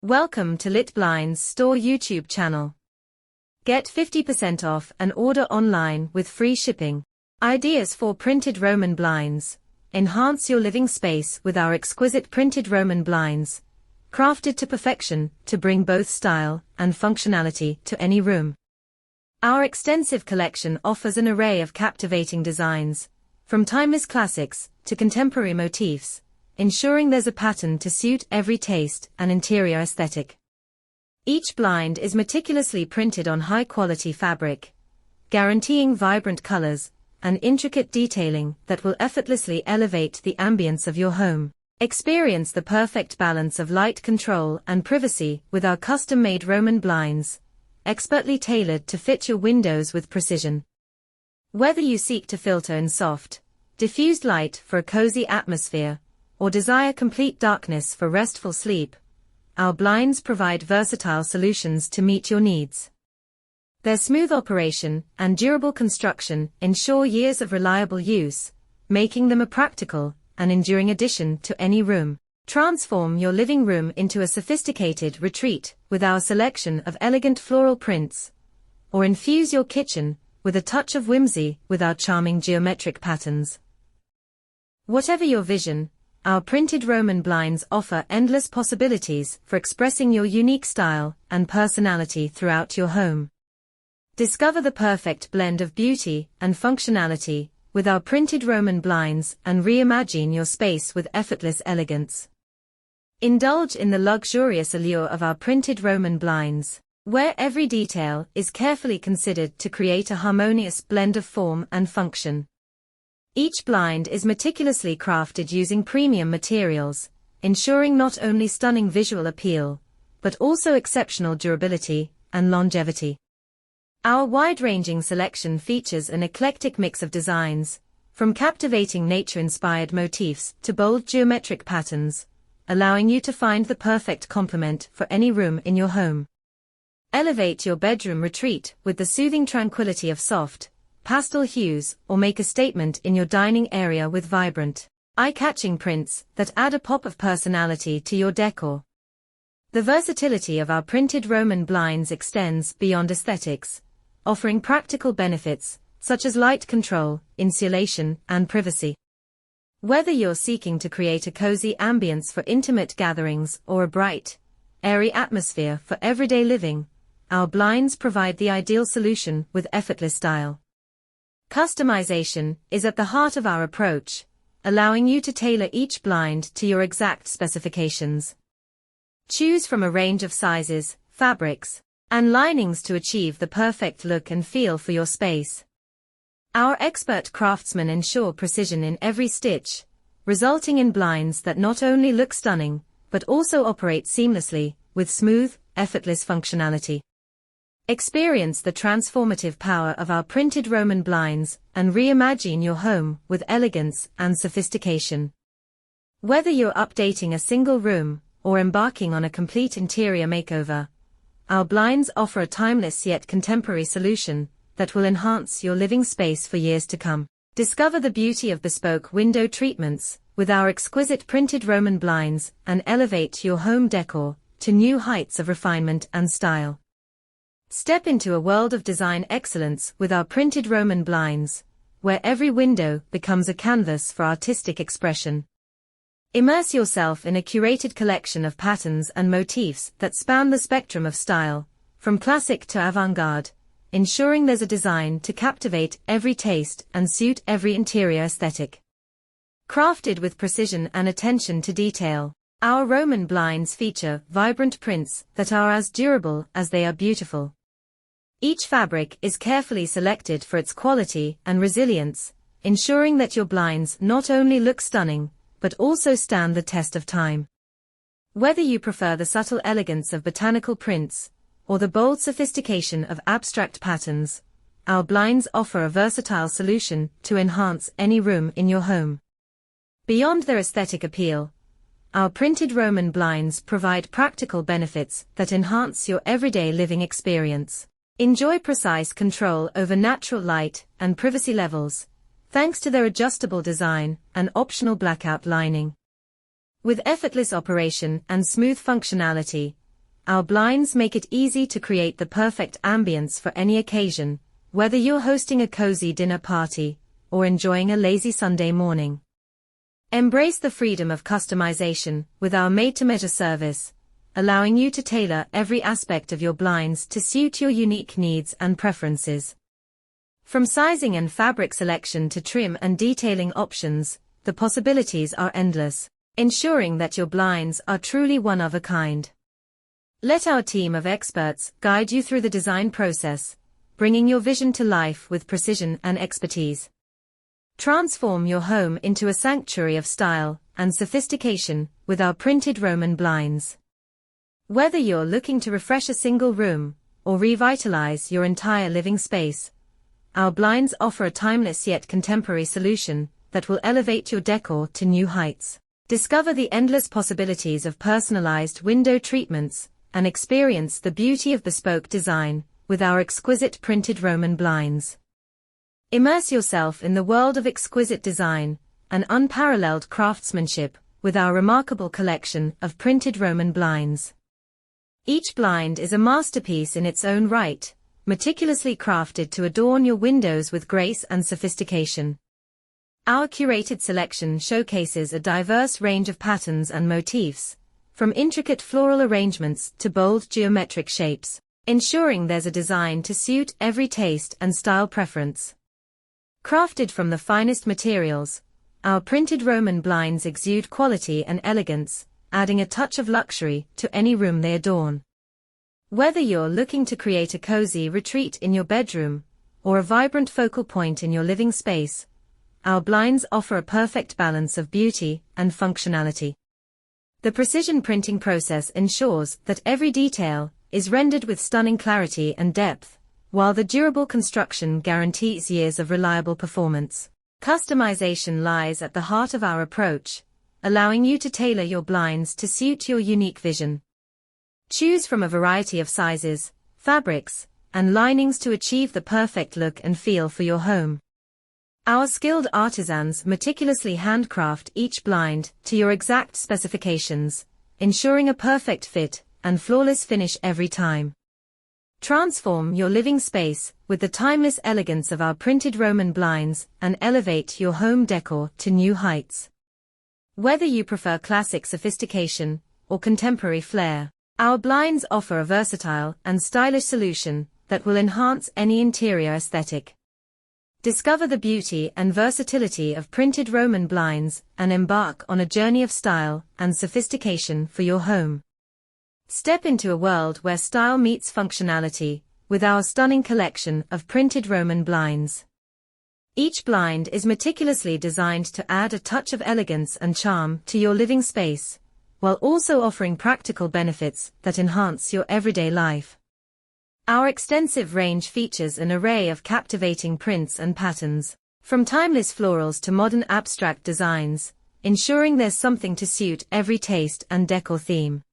Welcome to LITBLINDS store YouTube channel. Get 50% off and order online with free shipping. Ideas for printed Roman blinds. Enhance your living space with our exquisite printed Roman blinds, crafted to perfection to bring both style and functionality to any room. Our extensive collection offers an array of captivating designs, from timeless classics to contemporary motifs, ensuring there's a pattern to suit every taste and interior aesthetic. Each blind is meticulously printed on high-quality fabric, guaranteeing vibrant colors and intricate detailing that will effortlessly elevate the ambience of your home. Experience the perfect balance of light control and privacy with our custom-made Roman blinds, expertly tailored to fit your windows with precision. Whether you seek to filter in soft, diffused light for a cozy atmosphere, or desire complete darkness for restful sleep, our blinds provide versatile solutions to meet your needs. Their smooth operation and durable construction ensure years of reliable use, making them a practical and enduring addition to any room. Transform your living room into a sophisticated retreat with our selection of elegant floral prints, or infuse your kitchen with a touch of whimsy with our charming geometric patterns. Whatever your vision, our printed Roman blinds offer endless possibilities for expressing your unique style and personality throughout your home. Discover the perfect blend of beauty and functionality with our printed Roman blinds and reimagine your space with effortless elegance. Indulge in the luxurious allure of our printed Roman blinds, where every detail is carefully considered to create a harmonious blend of form and function. Each blind is meticulously crafted using premium materials, ensuring not only stunning visual appeal, but also exceptional durability and longevity. Our wide-ranging selection features an eclectic mix of designs, from captivating nature-inspired motifs to bold geometric patterns, allowing you to find the perfect complement for any room in your home. Elevate your bedroom retreat with the soothing tranquility of soft, pastel hues, or make a statement in your dining area with vibrant, eye-catching prints that add a pop of personality to your decor. The versatility of our printed Roman blinds extends beyond aesthetics, offering practical benefits such as light control, insulation, and privacy. Whether you're seeking to create a cozy ambience for intimate gatherings or a bright, airy atmosphere for everyday living, our blinds provide the ideal solution with effortless style. Customization is at the heart of our approach, allowing you to tailor each blind to your exact specifications. Choose from a range of sizes, fabrics, and linings to achieve the perfect look and feel for your space. Our expert craftsmen ensure precision in every stitch, resulting in blinds that not only look stunning, but also operate seamlessly, with smooth, effortless functionality. Experience the transformative power of our printed Roman blinds and reimagine your home with elegance and sophistication. Whether you're updating a single room or embarking on a complete interior makeover, our blinds offer a timeless yet contemporary solution that will enhance your living space for years to come. Discover the beauty of bespoke window treatments with our exquisite printed Roman blinds and elevate your home decor to new heights of refinement and style. Step into a world of design excellence with our printed Roman blinds, where every window becomes a canvas for artistic expression. Immerse yourself in a curated collection of patterns and motifs that span the spectrum of style, from classic to avant-garde, ensuring there's a design to captivate every taste and suit every interior aesthetic. Crafted with precision and attention to detail, our Roman blinds feature vibrant prints that are as durable as they are beautiful. Each fabric is carefully selected for its quality and resilience, ensuring that your blinds not only look stunning, but also stand the test of time. Whether you prefer the subtle elegance of botanical prints, or the bold sophistication of abstract patterns, our blinds offer a versatile solution to enhance any room in your home. Beyond their aesthetic appeal, our printed Roman blinds provide practical benefits that enhance your everyday living experience. Enjoy precise control over natural light and privacy levels, thanks to their adjustable design and optional blackout lining. With effortless operation and smooth functionality, Our blinds make it easy to create the perfect ambience for any occasion, whether you're hosting a cozy dinner party or enjoying a lazy Sunday morning. Embrace the freedom of customization with our made-to-measure service, allowing you to tailor every aspect of your blinds to suit your unique needs and preferences. From sizing and fabric selection to trim and detailing options, the possibilities are endless, ensuring that your blinds are truly one of a kind. Let our team of experts guide you through the design process, bringing your vision to life with precision and expertise. Transform your home into a sanctuary of style and sophistication with our printed Roman blinds. Whether you're looking to refresh a single room or revitalize your entire living space, our blinds offer a timeless yet contemporary solution that will elevate your decor to new heights. Discover the endless possibilities of personalized window treatments and experience the beauty of bespoke design with our exquisite printed Roman blinds. Immerse yourself in the world of exquisite design and unparalleled craftsmanship with our remarkable collection of printed Roman blinds. Each blind is a masterpiece in its own right, meticulously crafted to adorn your windows with grace and sophistication. Our curated selection showcases a diverse range of patterns and motifs, from intricate floral arrangements to bold geometric shapes, ensuring there's a design to suit every taste and style preference. Crafted from the finest materials, our printed Roman blinds exude quality and elegance, adding a touch of luxury to any room they adorn. Whether you're looking to create a cozy retreat in your bedroom or a vibrant focal point in your living space, our blinds offer a perfect balance of beauty and functionality. The precision printing process ensures that every detail is rendered with stunning clarity and depth, while the durable construction guarantees years of reliable performance. Customization lies at the heart of our approach, allowing you to tailor your blinds to suit your unique vision. Choose from a variety of sizes, fabrics, and linings to achieve the perfect look and feel for your home. Our skilled artisans meticulously handcraft each blind to your exact specifications, ensuring a perfect fit and flawless finish every time. Transform your living space with the timeless elegance of our printed Roman blinds and elevate your home decor to new heights. Whether you prefer classic sophistication or contemporary flair, our blinds offer a versatile and stylish solution that will enhance any interior aesthetic. Discover the beauty and versatility of printed Roman blinds and embark on a journey of style and sophistication for your home. Step into a world where style meets functionality with our stunning collection of printed Roman blinds. Each blind is meticulously designed to add a touch of elegance and charm to your living space, while also offering practical benefits that enhance your everyday life. Our extensive range features an array of captivating prints and patterns, from timeless florals to modern abstract designs, ensuring there's something to suit every taste and decor theme.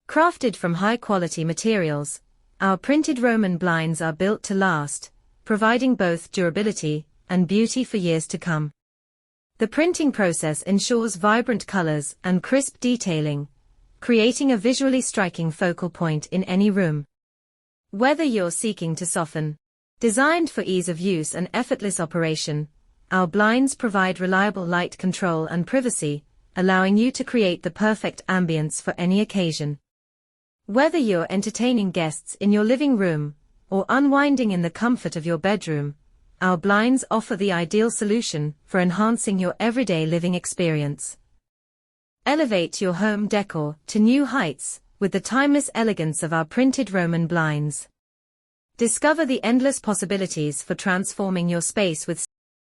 Crafted from high-quality materials, our printed Roman blinds are built to last, providing both durability and beauty for years to come. The printing process ensures vibrant colors and crisp detailing, creating a visually striking focal point in any room. Whether you're seeking to soften, designed for ease of use and effortless operation, our blinds provide reliable light control and privacy, allowing you to create the perfect ambience for any occasion. Whether you're entertaining guests in your living room or unwinding in the comfort of your bedroom, our blinds offer the ideal solution for enhancing your everyday living experience. Elevate your home decor to new heights with the timeless elegance of our printed Roman blinds. Discover the endless possibilities for transforming your space with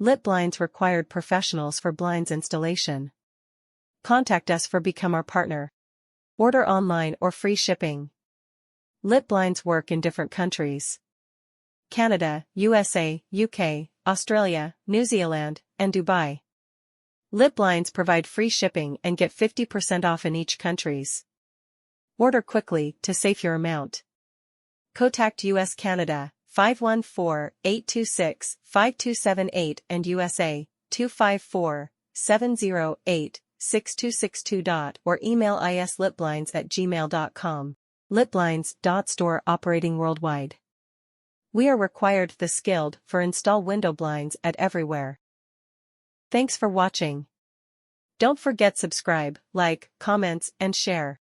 LITBLINDS required professionals for blinds installation. Contact us for Become Our Partner. Order online or free shipping. LITBLINDS work in different countries: Canada, USA, UK, Australia, New Zealand, and Dubai. LITBLINDS provide free shipping and get 50% off in each countries. Order quickly to save your amount. Contact US Canada 514-826-5278 and USA 254-708-6262. Or email islitblinds@gmail.com. LITBLINDS. Operating worldwide. We are required the skilled for install window blinds at everywhere. Thanks for watching. Don't forget subscribe, like, comments and share.